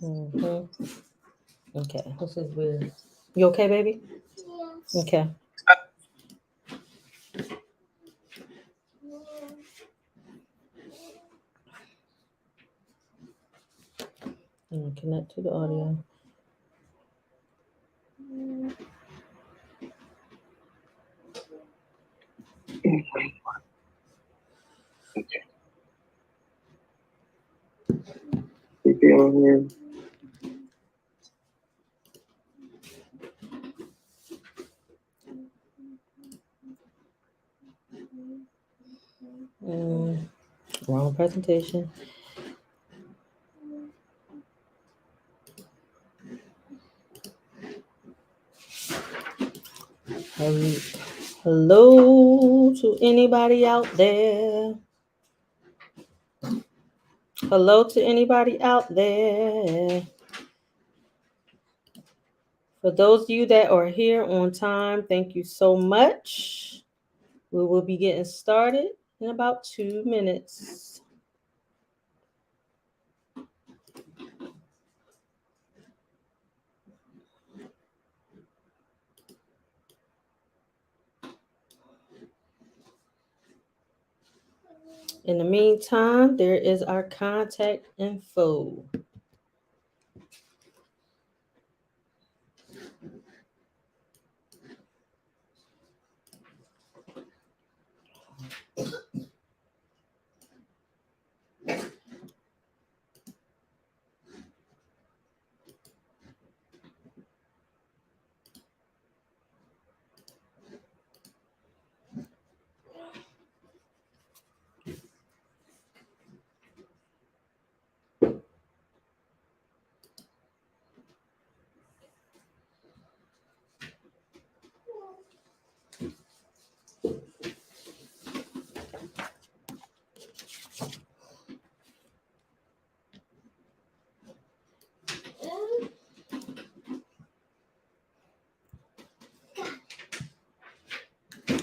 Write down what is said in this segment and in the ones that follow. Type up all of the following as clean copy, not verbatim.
Mm-hmm. Okay. This is weird. You okay, baby? Yeah. Okay. Connect to the audio. Okay. You be on here. Mm, wrong presentation. Hello, hello to anybody out there. Hello to anybody out there. For those of you that are here on time, thank you so much. We will be getting started in about 2 minutes. In the meantime, there is our contact info.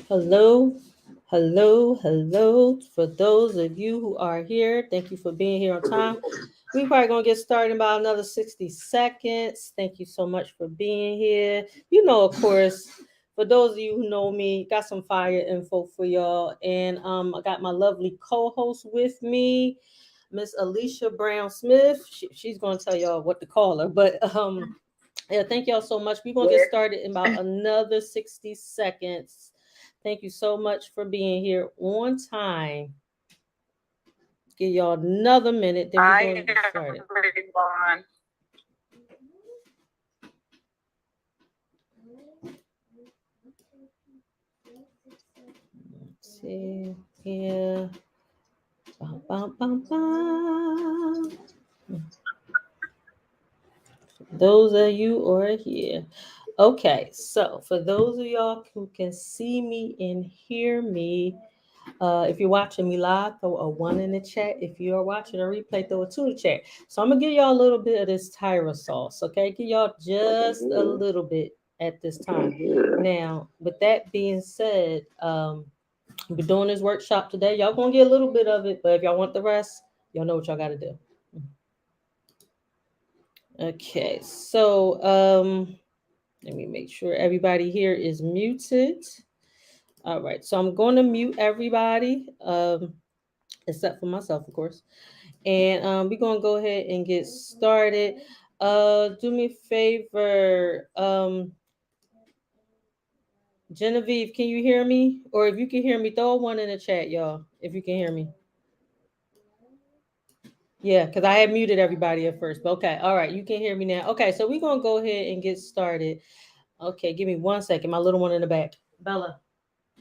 Hello, hello, hello. For those of you who are here, thank you for being here on time. We probably gonna get started in about another 60 seconds. Thank you so much for being here. You know, of course, for those of you who know me, got some fire info for y'all. And I got my lovely co-host with me, Miss Alicia Brown Smith. She's gonna tell y'all what to call her, but yeah, thank y'all so much. We're gonna get started in about another 60 seconds. Thank you so much for being here on time. Give y'all another minute, then we're going to get started. Let's see here. Bum, bum, bum, bum. Those of you who are here. Okay, so for those of y'all who can see me and hear me, if you're watching me live, throw a 1 in the chat. If you are watching a replay, throw a 2 in the chat. So I'm gonna give y'all a little bit of this Tyra sauce, okay? Give y'all just a little bit at this time. Now, with that being said, we're doing this workshop today. Y'all gonna get a little bit of it, but if y'all want the rest, y'all know what y'all gotta do. Okay, so let me make sure everybody here is muted. All right, so I'm going to mute everybody, except for myself, of course. And we're gonna go ahead and get started. Do me a favor, Genevieve, can you hear me? Or if you can hear me, throw a 1 in the chat, y'all. If you can hear me. Yeah, because I had muted everybody at first. But okay, all right, you can hear me now. Okay, so we're gonna go ahead and get started. Okay, give me 1 second. My little one in the back. Bella,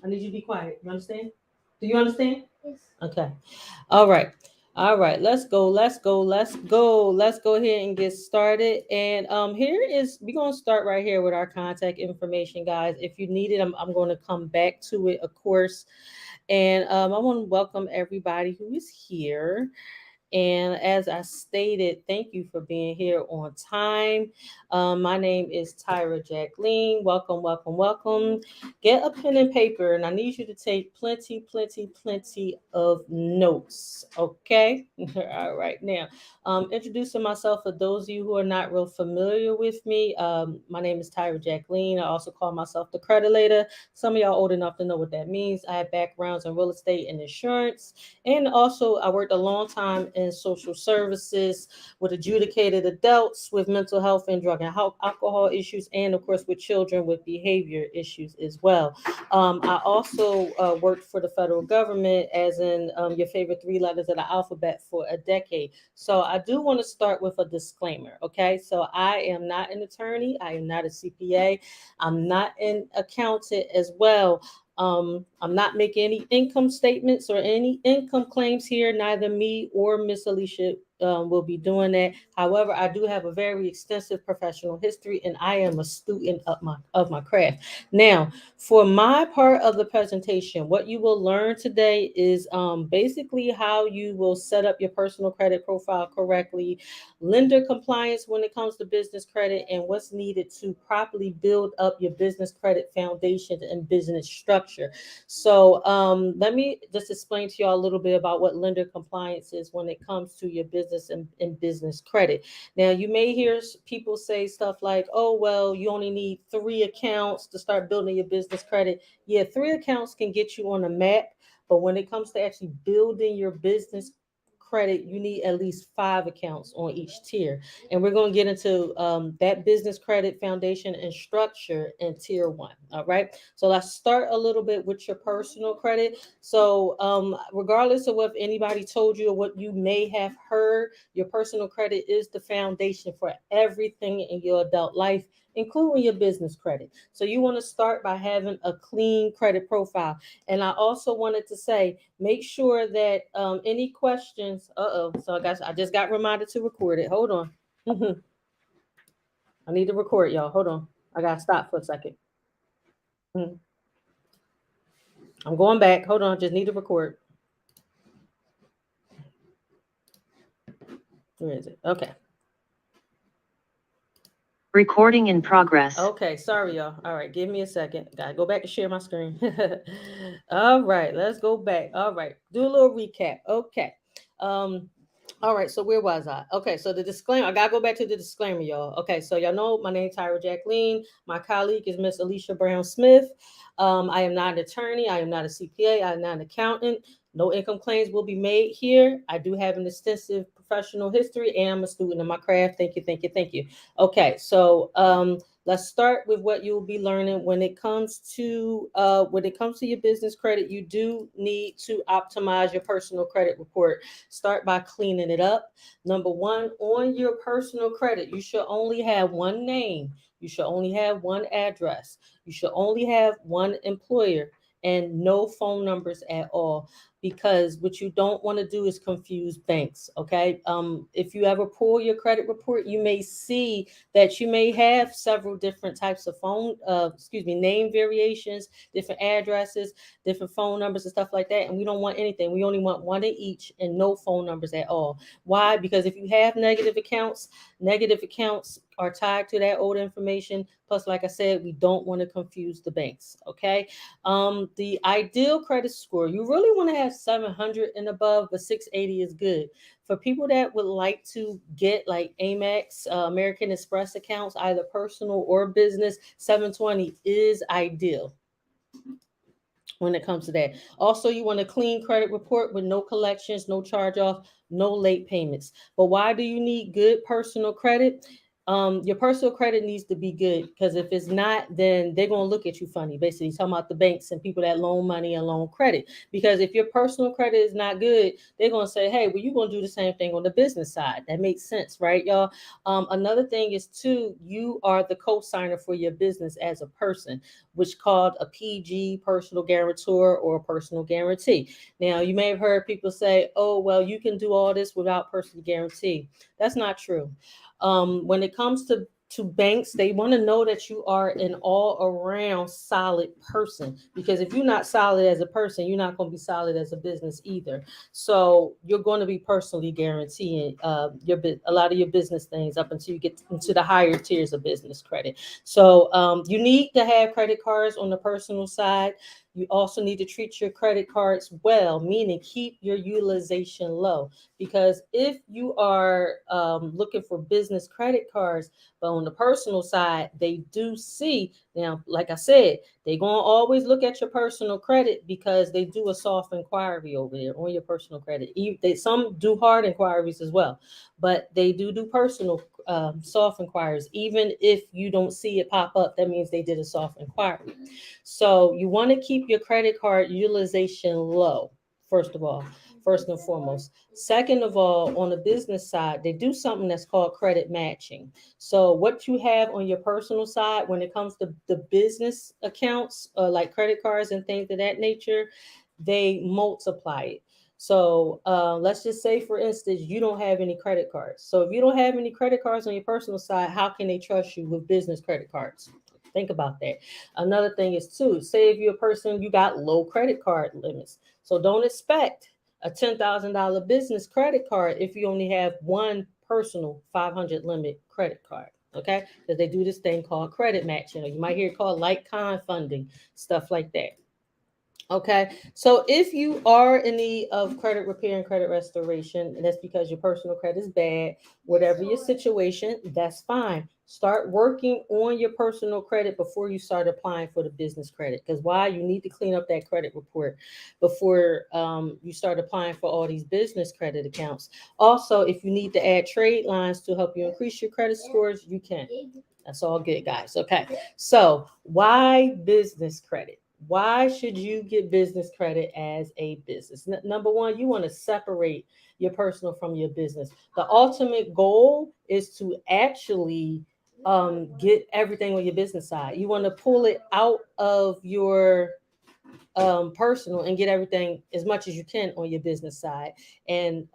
I need you to be quiet. You understand? Do you understand? Yes. Okay. All right. All right. Let's go. Let's go. Let's go. Let's go ahead and get started. And here is we're gonna start right here with our contact information, guys. If you need it, I'm going to come back to it, of course. And I want to welcome everybody who is here. And as I stated, thank you for being here on time. My name is Tyra Jacqueline. Welcome, welcome, welcome. Get a pen and paper, and I need you to take plenty, plenty, plenty of notes. Okay? All right. Now, introducing myself for those of you who are not real familiar with me. My name is Tyra Jacqueline. I also call myself the Creditator. Some of y'all old enough to know what that means. I have backgrounds in real estate and insurance. And also, I worked a long time in social services with adjudicated adults with mental health and drug and alcohol issues, and of course, with children with behavior issues as well. I also worked for the federal government, as in your favorite three letters of the alphabet, for a decade. So I do want to start with a disclaimer. Okay. So I am not an attorney, I am not a CPA, I'm not an accountant as well. I'm not making any income statements or any income claims here. Neither me or Miss Alicia will be doing that. However, I do have a very extensive professional history, and I am a student of my craft. Now, for my part of the presentation, what you will learn today is basically how you will set up your personal credit profile correctly, lender compliance when it comes to business credit, and what's needed to properly build up your business credit foundation and business structure. So let me just explain to y'all a little bit about what lender compliance is when it comes to your business and business credit. Now, you may hear people say stuff like, oh, well, you only need 3 accounts to start building your business credit. Yeah, 3 accounts can get you on a map. But when it comes to actually building your business credit, you need at least 5 accounts on each tier. And we're going to get into that business credit foundation and structure in tier 1. All right. So let's start a little bit with your personal credit. So regardless of what anybody told you or what you may have heard, your personal credit is the foundation for everything in your adult life, including your business credit. So you want to start by having a clean credit profile. And I also wanted to say, make sure that any questions, so I just got reminded to record it. Hold on. I need to record, y'all. Hold on. I got to stop for a second. I'm going back. Hold on. Just need to record. Where is it? Okay. Recording in progress. Okay, sorry, y'all. All right, give me a second. Gotta go back and share my screen. All right, let's go back. All right, do a little recap. Okay. All right, so where was I? Okay, so the disclaimer, I gotta go back to the disclaimer, y'all. Okay, so y'all know my name is Tyra Jacqueline. My colleague is Miss Alicia Brown Smith. I am not an attorney, I am not a CPA, I am not an accountant. No income claims will be made here. I do have an extensive professional history, and I'm a student of my craft. Thank you, thank you, thank you. Okay, so let's start with what you'll be learning when it comes to your business credit. You do need to optimize your personal credit report. Start by cleaning it up. Number one, on your personal credit, you should only have one name. You should only have one address. You should only have one employer and no phone numbers at all, because what you don't want to do is confuse banks. Okay. If you ever pull your credit report, you may see that you may have several different types of name variations, different addresses, different phone numbers and stuff like that. And we don't want anything. We only want one in each and no phone numbers at all. Why? Because if you have negative accounts are tied to that old information. Plus, like I said, we don't want to confuse the banks. Okay. The ideal credit score, you really want to have 700 and above, but 680 is good. For people that would like to get like Amex, American Express accounts, either personal or business, 720 is ideal when it comes to that. Also, you want a clean credit report with no collections, no charge off, no late payments. But why do you need good personal credit? Your personal credit needs to be good, because if it's not, then they're going to look at you funny. Basically, talking about the banks and people that loan money and loan credit. Because if your personal credit is not good, they're going to say, hey, well, you're going to do the same thing on the business side. That makes sense, right, y'all? Another thing is, too, you are the co-signer for your business as a person, which called a PG, personal guarantor, or a personal guarantee. Now, you may have heard people say, oh, well, you can do all this without personal guarantee. That's not true. When it comes to to banks, they want to know that you are an all around solid person, because if you're not solid as a person, you're not going to be solid as a business either. So you're going to be personally guaranteeing a lot of your business things up until you get into the higher tiers of business credit. So you need to have credit cards on the personal side. You also need to treat your credit cards well, meaning keep your utilization low. Because if you are looking for business credit cards, but on the personal side, they do see now, like I said, they're going to always look at your personal credit because they do a soft inquiry over there on your personal credit. Some do hard inquiries as well, but they do personal soft inquiries. Even if you don't see it pop up, that means they did a soft inquiry. So you want to keep your credit card utilization low, first and foremost. Second of all, on the business side, they do something that's called credit matching. So what you have on your personal side when it comes to the business accounts, like credit cards and things of that nature, they multiply it. So let's just say, for instance, you don't have any credit cards. So if you don't have any credit cards on your personal side, how can they trust you with business credit cards? Think about that. Another thing is too, say if you're a person, you got low credit card limits. So don't expect a $10,000 business credit card if you only have one personal 500 limit credit card. Okay, because they do this thing called credit matching, or you might hear it called like-kind funding, stuff like that. Okay, so if you are in need of credit repair and credit restoration, and that's because your personal credit is bad, whatever your situation, that's fine. Start working on your personal credit before you start applying for the business credit. Because why? You need to clean up that credit report before you start applying for all these business credit accounts. Also, if you need to add trade lines to help you increase your credit scores, you can. That's all good, guys. Okay, so why business credit? Why should you get business credit as a business? Number one, you want to separate your personal from your business. The ultimate goal is to actually get everything on your business side. You want to pull it out of your personal and get everything as much as you can on your business side. And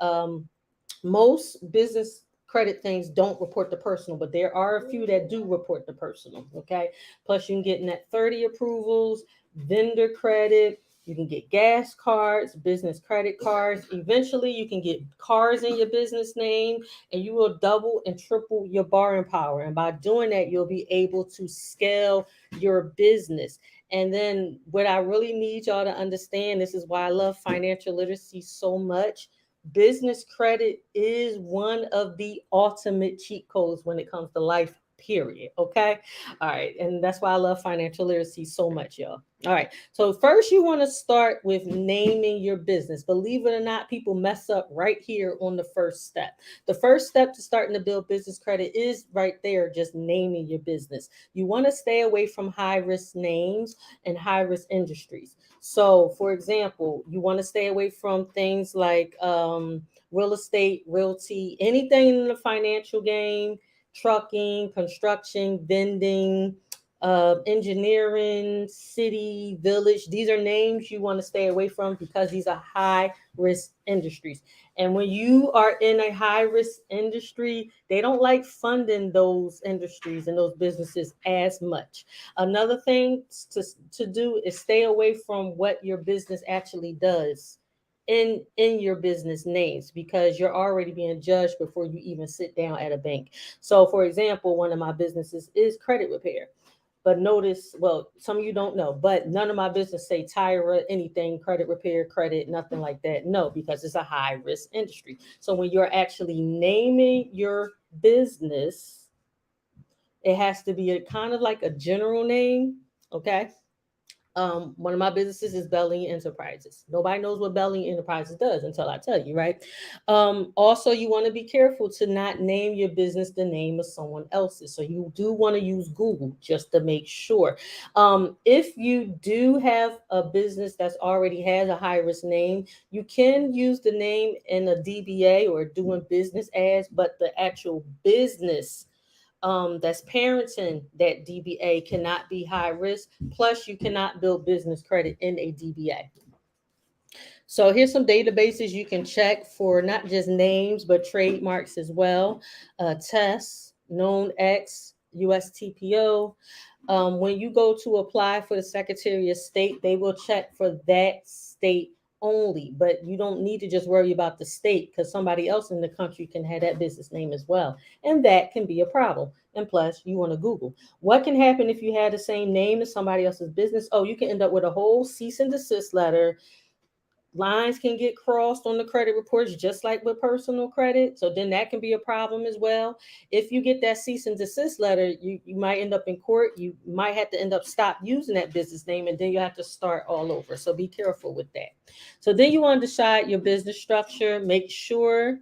most business credit things don't report the personal, but there are a few that do report the personal. Okay. Plus, you can get net 30 approvals, vendor credit. You can get gas cards, business credit cards. Eventually, you can get cars in your business name, and you will double and triple your borrowing power. And by doing that, you'll be able to scale your business. And then, what I really need y'all to understand, this is why I love financial literacy so much. Business credit is one of the ultimate cheat codes when it comes to life, period. Okay. All right. And that's why I love financial literacy so much, y'all. All right. So first you want to start with naming your business. Believe it or not, people mess up right here on the first step. The first step to starting to build business credit is right there, just naming your business. You want to stay away from high risk names and high risk industries. So, for example, you want to stay away from things like real estate, realty, anything in the financial game, trucking, construction, vending, engineering, city, village. These are names you want to stay away from because these are high risk industries. And when you are in a high risk industry, they don't like funding those industries and those businesses as much. Another thing to do is stay away from what your business actually does in your business names, because you're already being judged before you even sit down at a bank. So for example, one of my businesses is credit repair. But notice, well, some of you don't know, but none of my business say Tyra, anything, credit repair, credit, nothing like that. No, because it's a high risk industry. So when you're actually naming your business, it has to be a kind of like a general name. Okay. One of my businesses is Belling Enterprises. Nobody knows what Belling Enterprises does until I tell you, right? Also, you want to be careful to not name your business the name of someone else's. So you do want to use Google just to make sure. If you do have a business that's already has a high risk name, you can use the name in a DBA or doing business as, but the actual business that's parenting that DBA cannot be high risk. Plus, you cannot build business credit in a DBA. So here's some databases you can check for not just names, but trademarks as well. Test, KnownX, USTPO. When you go to apply for the Secretary of State, they will check for that state only, but you don't need to just worry about the state because somebody else in the country can have that business name as well. And that can be a problem. And plus, you want to Google what can happen if you had the same name as somebody else's business. Oh, you can end up with a whole cease and desist letter. Lines can get crossed on the credit reports, just like with personal credit. So then that can be a problem as well. If you get that cease and desist letter, you might end up in court. You might have to end up stop using that business name, and then you have to start all over. So be careful with that. So then you want to decide your business structure. Make sure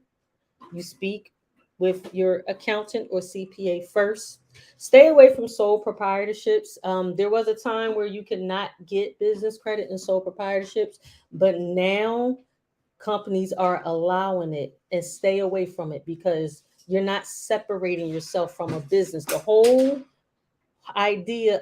you speak with your accountant or CPA first. Stay away from sole proprietorships. There was a time where you could not get business credit in sole proprietorships, but now companies are allowing it, and stay away from it because you're not separating yourself from a business. The whole idea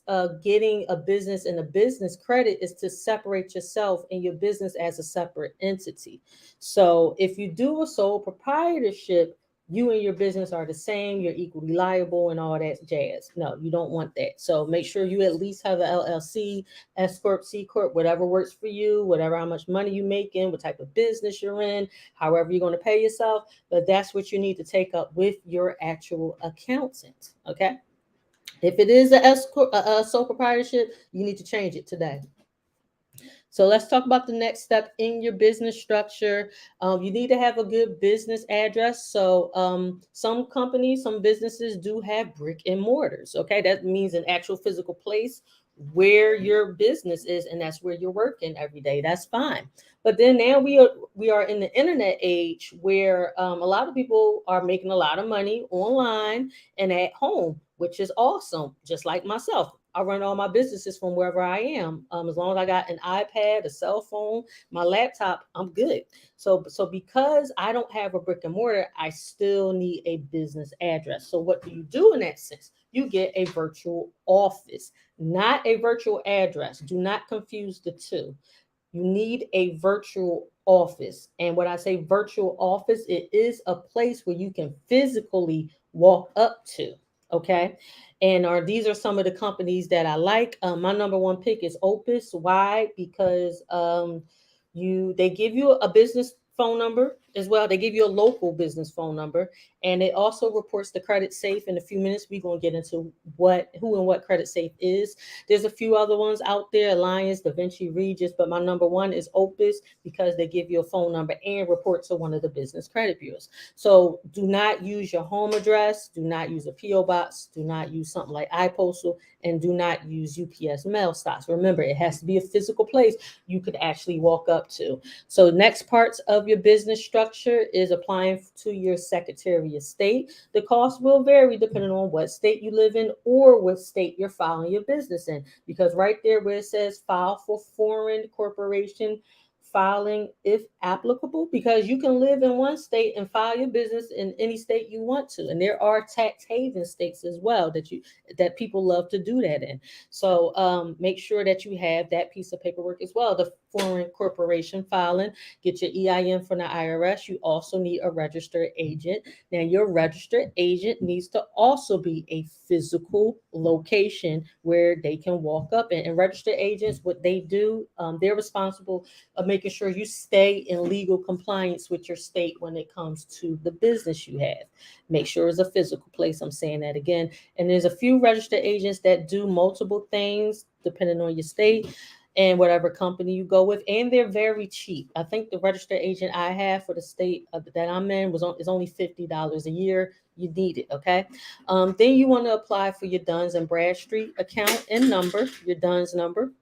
of getting a business and a business credit is to separate yourself and your business as a separate entity. So if you do a sole proprietorship, you and your business are the same, you're equally liable and all that jazz. No, you don't want that. So make sure you at least have an LLC, S Corp, C Corp, whatever works for you, whatever, how much money you making, what type of business you're in, however you're going to pay yourself. But that's what you need to take up with your actual accountant. Okay. If it is a sole proprietorship, you need to change it today. So let's talk about the next step in your business structure. You need to have a good business address. So some companies, some businesses do have brick and mortars. Okay, that means an actual physical place where your business is, and that's where you're working every day. That's fine. But then now we are in the internet age where a lot of people are making a lot of money online and at home, which is awesome. Just like myself, I run all my businesses from wherever I am. As long as I got an iPad, a cell phone, my laptop, I'm good. So because I don't have a brick and mortar, I still need a business address. So what do you do in that sense? You get a virtual office, not a virtual address. Do not confuse the two. You need a virtual office. And when I say virtual office, it is a place where you can physically walk up to. Okay. And these are some of the companies that I like. My number one pick is Opus. Why? Because they give you a business phone number as well. They give you a local business phone number, and it also reports the Credit Safe. In a few minutes, we're going to get into who and what Credit Safe is. There's a few other ones out there, Alliance, DaVinci, Regis, but my number one is Opus because they give you a phone number and report to one of the business credit bureaus. So do not use your home address, do not use a PO box, do not use something like iPostal, and do not use UPS mail stocks. Remember, it has to be a physical place you could actually walk up to. So next parts of your business structure is applying to your Secretary of State. The cost will vary depending on what state you live in or what state you're filing your business in, because right there where it says file for foreign corporation, filing if applicable, because you can live in one state and file your business in any state you want to, and there are tax haven states as well that people love to do that in. So make sure that you have that piece of paperwork as well, the foreign corporation filing. Get your EIN from the IRS. You also need a registered agent. Now your registered agent needs to also be a physical location where they can walk up in. And registered agents, what they do, they're responsible of making sure you stay in legal compliance with your state when it comes to the business you have. Make sure it's a physical place. I'm saying that again. And there's a few registered agents that do multiple things depending on your state and whatever company you go with, and they're very cheap. I think the registered agent I have for the state that I'm in is only $50 a year. You need it, okay? Then you want to apply for your Duns and Bradstreet account and number, your Duns number.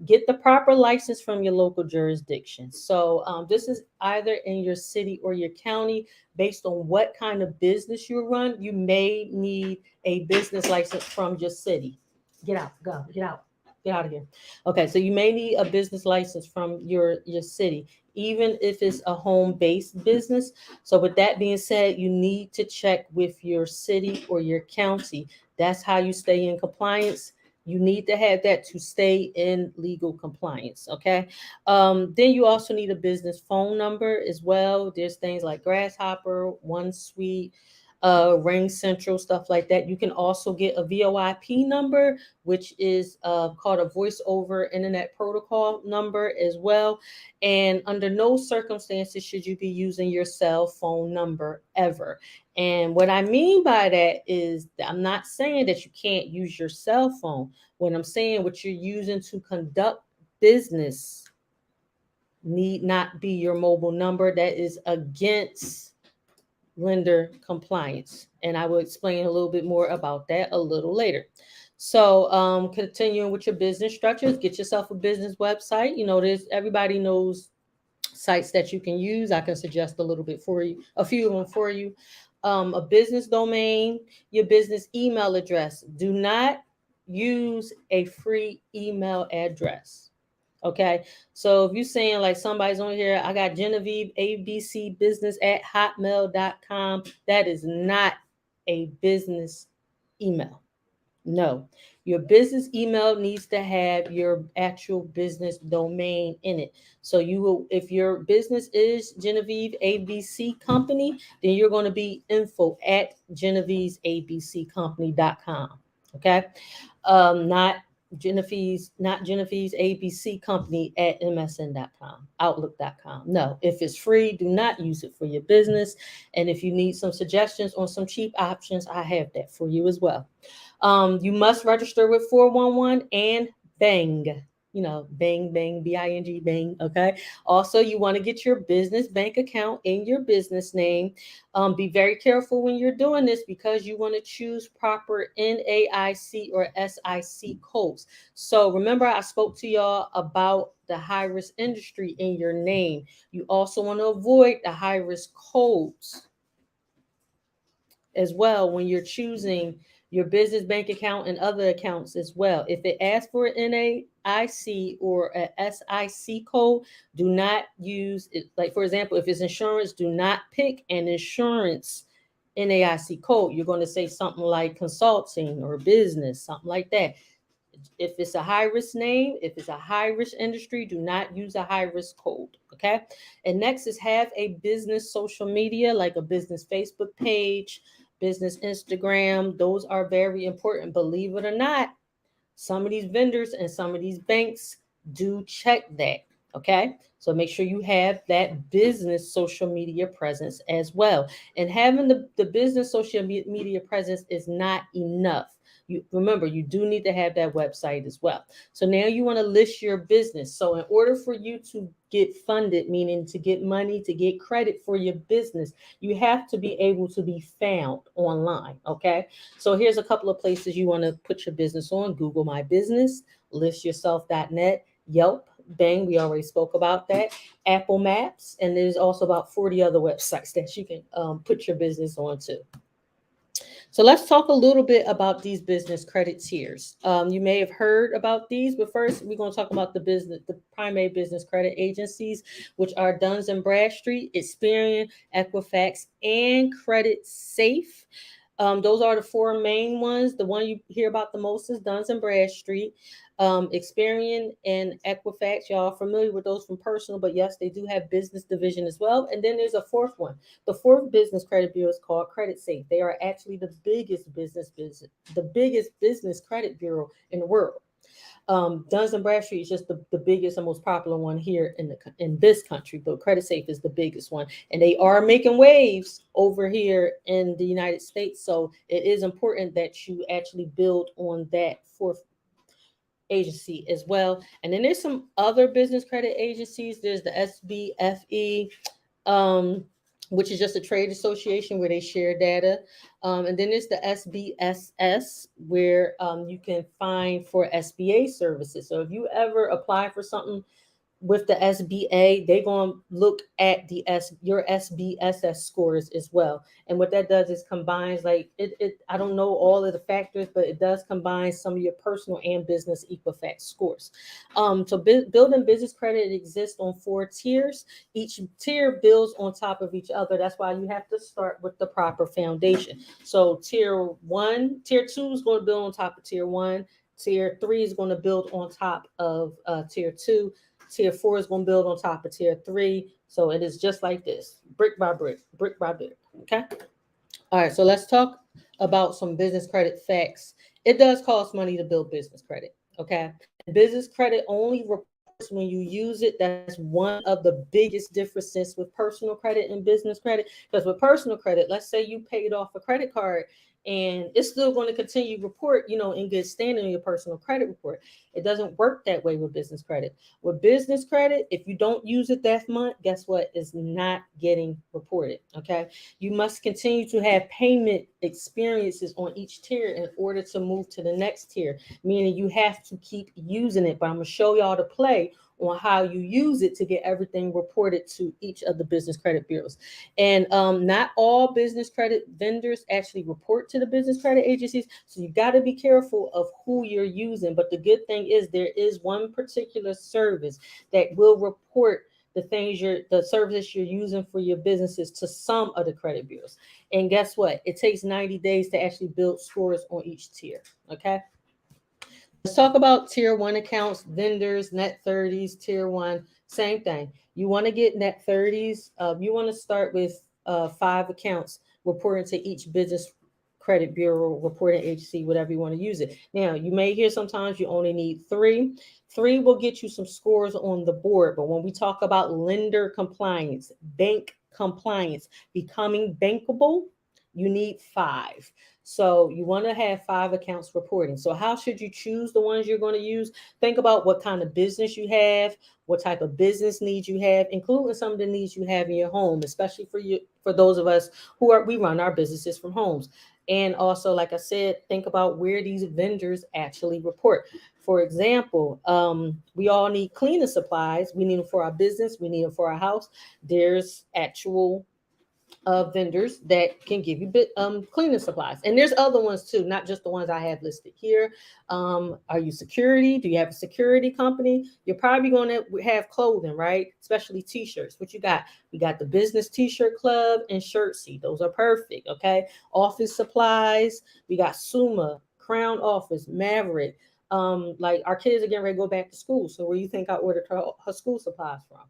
Get the proper license from your local jurisdiction. So this is either in your city or your county. Based on what kind of business you run, you may need a business license from your city. Get out, go, get out. Get out of here. Okay, so you may need a business license from your city, even if it's a home-based business. So with that being said, you need to check with your city or your county. That's how you stay in compliance. You need to have that to stay in legal compliance. Okay. Then you also need a business phone number as well. There's things like Grasshopper, OneSuite, Ring Central, stuff like that. You can also get a VoIP number, which is called a voice over internet protocol number as well. And under no circumstances should you be using your cell phone number ever. And what I mean by that is that I'm not saying that you can't use your cell phone. What I'm saying, what you're using to conduct business need not be your mobile number. That is against lender compliance. And I will explain a little bit more about that a little later. So continuing with your business structures, get yourself a business website. You know, there's everybody knows sites that you can use. I can suggest a little bit for you, a few of them for you. A business domain, your business email address. Do not use a free email address. Okay. So if you're saying like somebody's on here, I got Genevieve ABC business at hotmail.com, that is not a business email. No, your business email needs to have your actual business domain in it. So you will, if your business is Genevieve ABC Company, then you're going to be info at Genevieve'sABCCompany.com. Okay. Not Genevieve's ABC Company at MSN.com, Outlook.com. No, if it's free, do not use it for your business. And if you need some suggestions on some cheap options, I have that for you as well. You must register with 411 and Bang. You know, Bang, Bang, B-I-N-G, Bang. Okay. Also, you want to get your business bank account in your business name. Be very careful when you're doing this because you want to choose proper NAIC or SIC codes. So remember, I spoke to y'all about the high risk industry in your name. You also want to avoid the high risk codes as well when you're choosing your business bank account and other accounts as well. If it asks for an NAIC or a SIC code, do not use it. Like, for example, if it's insurance, do not pick an insurance NAIC code. You're going to say something like consulting or business, something like that. If it's a high risk name, if it's a high risk industry, do not use a high risk code. Okay. And next is have a business social media, like a business Facebook page, business Instagram. Those are very important. Believe it or not, some of these vendors and some of these banks do check that. Okay. So make sure you have that business social media presence as well. And having the business social media presence is not enough. You remember, you do need to have that website as well. So now you want to list your business. So in order for you to get funded, meaning to get money, to get credit for your business, you have to be able to be found online. Okay. So here's a couple of places you want to put your business on: Google My Business, listyourself.net, Yelp, Bang, we already spoke about that, Apple Maps, and there's also about 40 other websites that you can put your business on too. So let's talk a little bit about these business credit tiers. You may have heard about these, but first we're going to talk about the primary business credit agencies, which are Duns and Bradstreet, Experian, Equifax, and Credit Safe. Those are the four main ones. The one you hear about the most is Duns and Bradstreet. Experian and Equifax, y'all are familiar with those from personal, but yes, they do have business division as well. And then there's a fourth one. The fourth business credit bureau is called Credit Safe. They are actually the biggest business credit bureau in the world. Duns and Bradstreet is just the biggest and most popular one here in this country, but Credit Safe is the biggest one, and they are making waves over here in the United States. So it is important that you actually build on that fourth agency as well. And then there's some other business credit agencies. There's the SBFE, which is just a trade association where they share data. And then there's the SBSS, where you can find for SBA services. So if you ever apply for something with the SBA, they're going to look at your SBSS scores as well. And what that does is combines I don't know all of the factors, but it does combine some of your personal and business Equifax scores. So building business credit exists on 4 tiers. Each tier builds on top of each other. That's why you have to start with the proper foundation. So tier 2 is going to build on top of tier 1. Tier 3 is going to build on top of tier 2. Tier 4 is going to build on top of tier 3. So it is just like this, brick by brick, brick by brick. Okay. All right, so let's talk about some business credit facts. It does cost money to build business credit, okay? And business credit only reports when you use it. That's one of the biggest differences with personal credit and business credit. Because with personal credit, let's say you paid off a credit card and it's still going to continue to report, in good standing in your personal credit report. It doesn't work that way with business credit. With business credit, if you don't use it that month, guess what? It's not getting reported, okay? You must continue to have payment experiences on each tier in order to move to the next tier, meaning you have to keep using it. But I'm going to show y'all the play on how you use it to get everything reported to each of the business credit bureaus. And not all business credit vendors actually report to the business credit agencies. So you got to be careful of who you're using. But the good thing is there is one particular service that will report the services you're using for your businesses to some of the credit bureaus. And guess what? It takes 90 days to actually build scores on each tier. Okay. Let's talk about tier one accounts, vendors, net 30s, tier one, same thing. You want to get net 30s. You want to start with 5 accounts reporting to each business credit bureau, reporting agency, whatever you want to use it. Now, you may hear sometimes you only need 3. 3 will get you some scores on the board. But when we talk about lender compliance, bank compliance, becoming bankable, you need 5. So you want to have 5 accounts reporting. So how should you choose the ones you're going to use? Think about what kind of business you have, what type of business needs you have, including some of the needs you have in your home, especially for those of us we run our businesses from homes. And also, like I said, think about where these vendors actually report. For example, we all need cleaning supplies. We need them for our business. We need them for our house. There's actual vendors that can give you cleaning supplies, and there's other ones too, not just the ones I have listed here. Are you security? Do you have a security company? You're probably going to have clothing, right? Especially t-shirts. What you got? We got the business t-shirt club and Shirtsy. Those are perfect. Okay. Office supplies. We got Suma, Crown Office, Maverick. Like our kids are getting ready to go back to school, so where you think I ordered her school supplies from?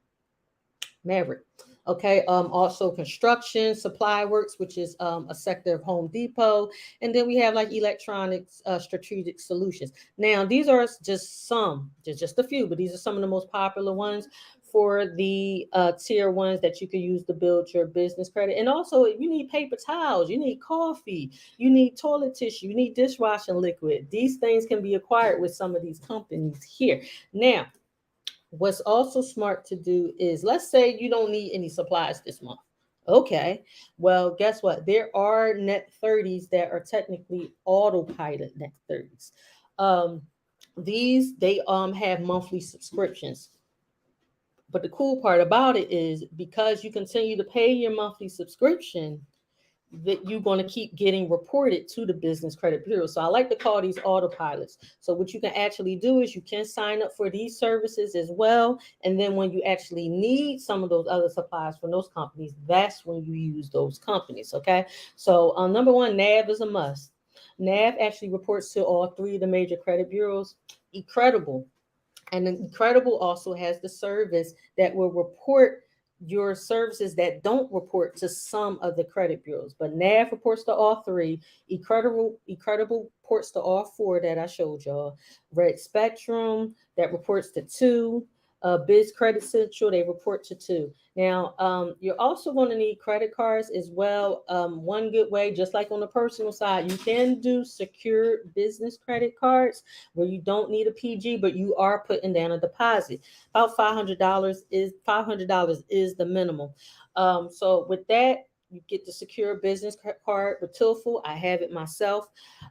Maverick. Okay. Also construction, supply works, which is a sector of Home Depot. And then we have like electronics, strategic solutions. Now, these are just a few, but these are some of the most popular ones for the tier ones that you can use to build your business credit. And also, you need paper towels, you need coffee, you need toilet tissue, you need dishwashing liquid. These things can be acquired with some of these companies here. Now, what's also smart to do is, let's say you don't need any supplies this month. Okay. Well, guess what? There are net 30s that are technically autopilot net 30s. These they have monthly subscriptions. But the cool part about it is because you continue to pay your monthly subscription, that you're going to keep getting reported to the business credit bureau. So I like to call these autopilots. So what you can actually do is you can sign up for these services as well. And then when you actually need some of those other supplies from those companies, that's when you use those companies. Okay. So number one, NAV is a must. NAV actually reports to all 3 of the major credit bureaus. Incredible. And Incredible also has the service that will report your services that don't report to some of the credit bureaus. But NAV reports to all 3. Incredible reports to all 4 that I showed y'all. Red Spectrum that reports to 2. Biz Credit Central, they report to 2. Now, you're also going to need credit cards as well. One good way, just like on the personal side, you can do secure business credit cards where you don't need a PG, but you are putting down a deposit. About $500 is the minimum. So with that, you get the secure business card with Tilful. I have it myself.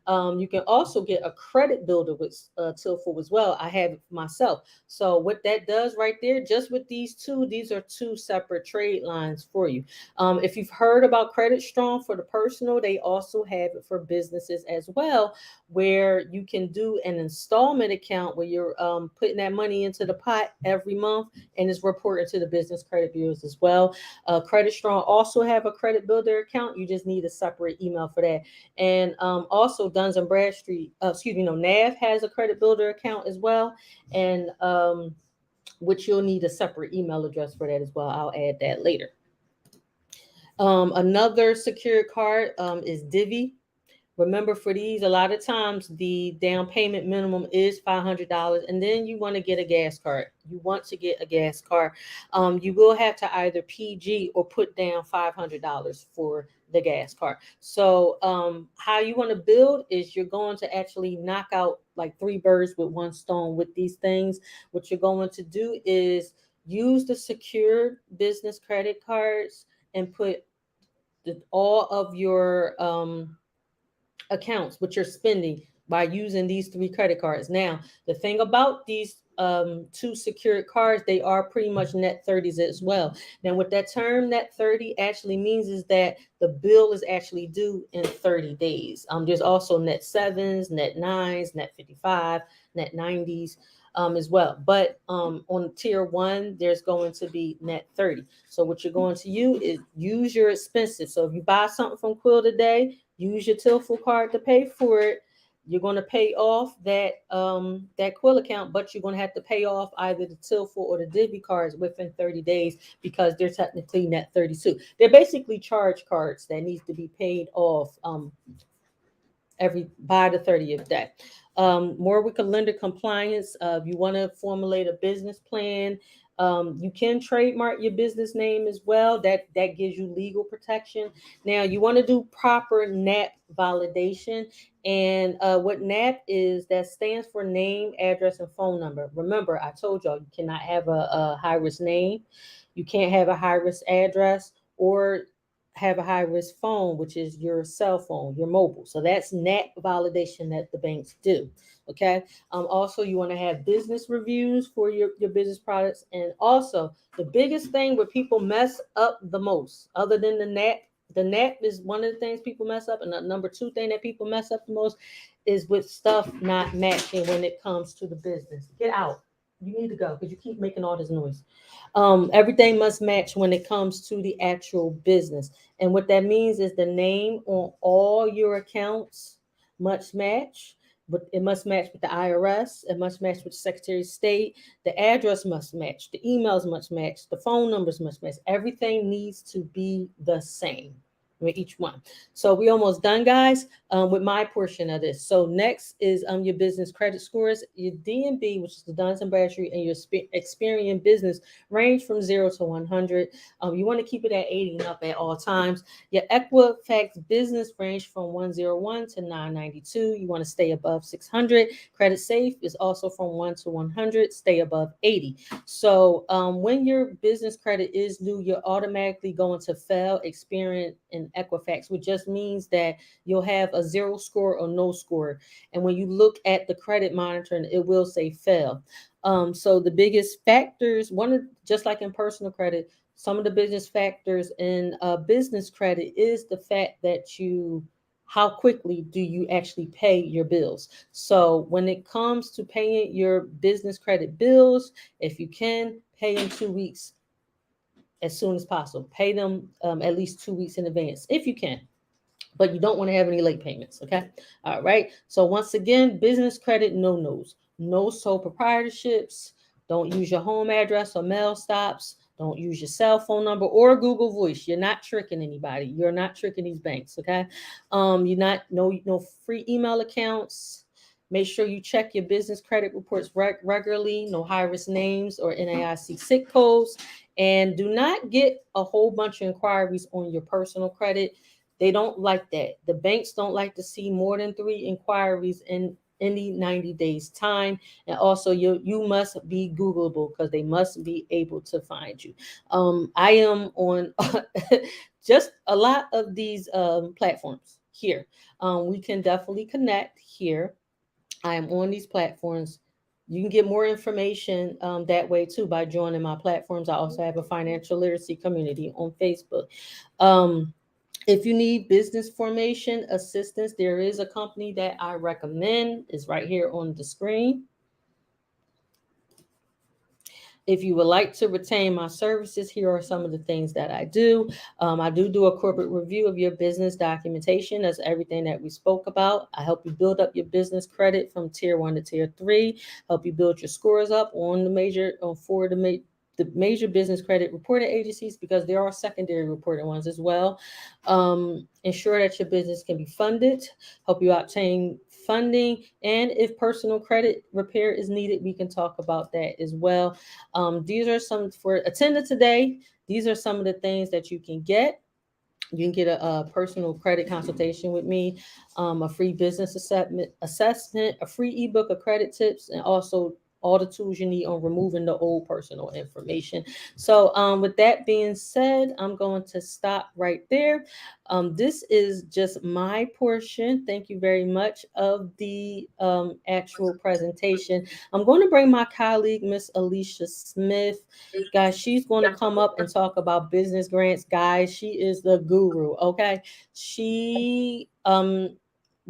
You can also get a credit builder with Tilful as well. I have it myself. So what that does right there, just with these 2, these are 2 separate trade lines for you. If you've heard about Credit Strong for the personal, they also have it for businesses as well, where you can do an installment account where you're putting that money into the pot every month and it's reported to the business credit bureaus as well. Credit Strong also have a credit builder account. You just need a separate email for that. And also Duns and Bradstreet, NAV has a credit builder account as well. And which you'll need a separate email address for that as well. I'll add that later. Another secured card is Divvy. Remember, for these, a lot of times the down payment minimum is $500, and then you want to get a gas card. You want to get a gas card. You will have to either PG or put down $500 for the gas card. So, how you want to build is you're going to actually knock out like three birds with one stone with these things. What you're going to do is use the secured business credit cards and put all of your accounts, what you're spending by using these three credit cards. Now, the thing about these two secured cards, they are pretty much net 30s as well. Now, what that term net 30 actually means is that the bill is actually due in 30 days. There's also net 7s, net 9s, net 55, net 90s. As well, but on tier 1 there's going to be net 30. So what you're going to use your expenses. So if you buy something from Quill today, use your Tilful card to pay for it. You're going to pay off that that Quill account, but you're going to have to pay off either the Tilful or the Divvy cards within 30 days because they're technically net 32. They're basically charge cards that needs to be paid off by the 30th day. More with lender compliance. If you want to formulate a business plan, you can trademark your business name as well. That gives you legal protection. Now, you want to do proper NAP validation. And what NAP is, that stands for name, address, and phone number. Remember, I told y'all you cannot have a high-risk name. You can't have a high-risk address or have a high-risk phone, which is your cell phone, your mobile. So that's NAP validation that the banks do. Okay. Also, you want to have business reviews for your business products. And also, the biggest thing where people mess up the most, other than the NAP is one of the things people mess up. And the number two thing that people mess up the most is with stuff not matching when it comes to the business. Get out. You need to go because you keep making all this noise. Everything must match when it comes to the actual business. And what that means is the name on all your accounts must match, but it must match with the IRS. It must match with the Secretary of State. The address must match. The emails must match. The phone numbers must match. Everything needs to be the same with each one. So we almost done, guys, with my portion of this. So next is your business credit scores. Your DNB, which is the Dun & Bradstreet, and your Experian business range from 0 to 100. You want to keep it at 80 and up at all times. Your Equifax business range from 101 to 992. You want to stay above 600. Credit Safe is also from 1 to 100. Stay above 80. So when your business credit is new, you're automatically going to fail Experian and Equifax, which just means that you'll have a 0 score or no score. And when you look at the credit monitoring, it will say fail. So the biggest factors, just like in personal credit, some of the biggest factors in business credit is the fact that how quickly do you actually pay your bills? So when it comes to paying your business credit bills, if you can, pay in 2 weeks as soon as possible. Pay them at least 2 weeks in advance if you can, but you don't want to have any late payments. Okay. All right. So once again, business credit, no-nos, no sole proprietorships. Don't use your home address or mail stops. Don't use your cell phone number or Google Voice. You're not tricking anybody. You're not tricking these banks. Okay. No free email accounts. Make sure you check your business credit reports regularly. No high-risk names or NAIC SIC codes. And do not get a whole bunch of inquiries on your personal credit. They don't like that. The banks don't like to see more than 3 inquiries in any 90 days time. And also you must be Googleable because they must be able to find you. I am on just a lot of these platforms here. We can definitely connect here. I am on these platforms. You can get more information that way too by joining my platforms. I also have a financial literacy community on Facebook. If you need business formation assistance, there is a company that I recommend. It's right here on the screen. If you would like to retain my services, here are some of the things that I do. I do a corporate review of your business documentation. That's everything that we spoke about. I help you build up your business credit from tier 1 to tier 3, help you build your scores up on the the major business credit reporting agencies, because there are secondary reporting ones as well. Ensure that your business can be funded, help you obtain funding, and if personal credit repair is needed, we can talk about that as well. These are some for attending today. These are some of the things that you can get. You can get a personal credit consultation with me, a free business assessment, a free ebook of credit tips, and also all the tools you need on removing the old personal information. So with that being said, I'm going to stop right there. This is just my portion. Thank you very much of the actual presentation. I'm going to bring my colleague, Miss Alicia Smith. Guys, she's going to come up and talk about business grants. Guys, she is the guru, okay? She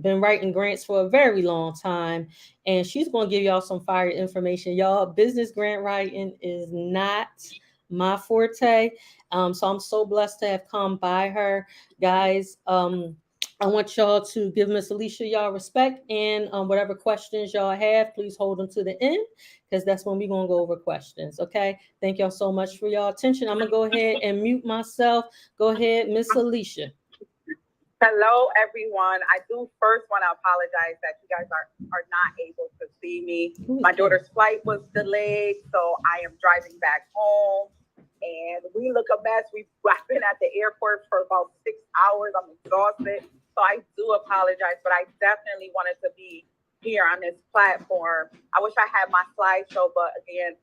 been writing grants for a very long time, and she's going to give y'all some fire information. Y'all, business grant writing is not my forte. So I'm so blessed to have come by her. Guys, I want y'all to give Miss Alicia y'all respect, and whatever questions y'all have, please hold them to the end, because that's when we're going to go over questions, okay? Thank y'all so much for y'all attention. I'm going to go ahead and mute myself. Go ahead, Miss Alicia. Hello, everyone. I do first want to apologize that you guys are not able to see me. My daughter's flight was delayed, so I am driving back home, and we look a mess. I've been at the airport for about 6 hours. I'm exhausted, so I do apologize, but I definitely wanted to be here on this platform. I wish I had my slideshow, but again,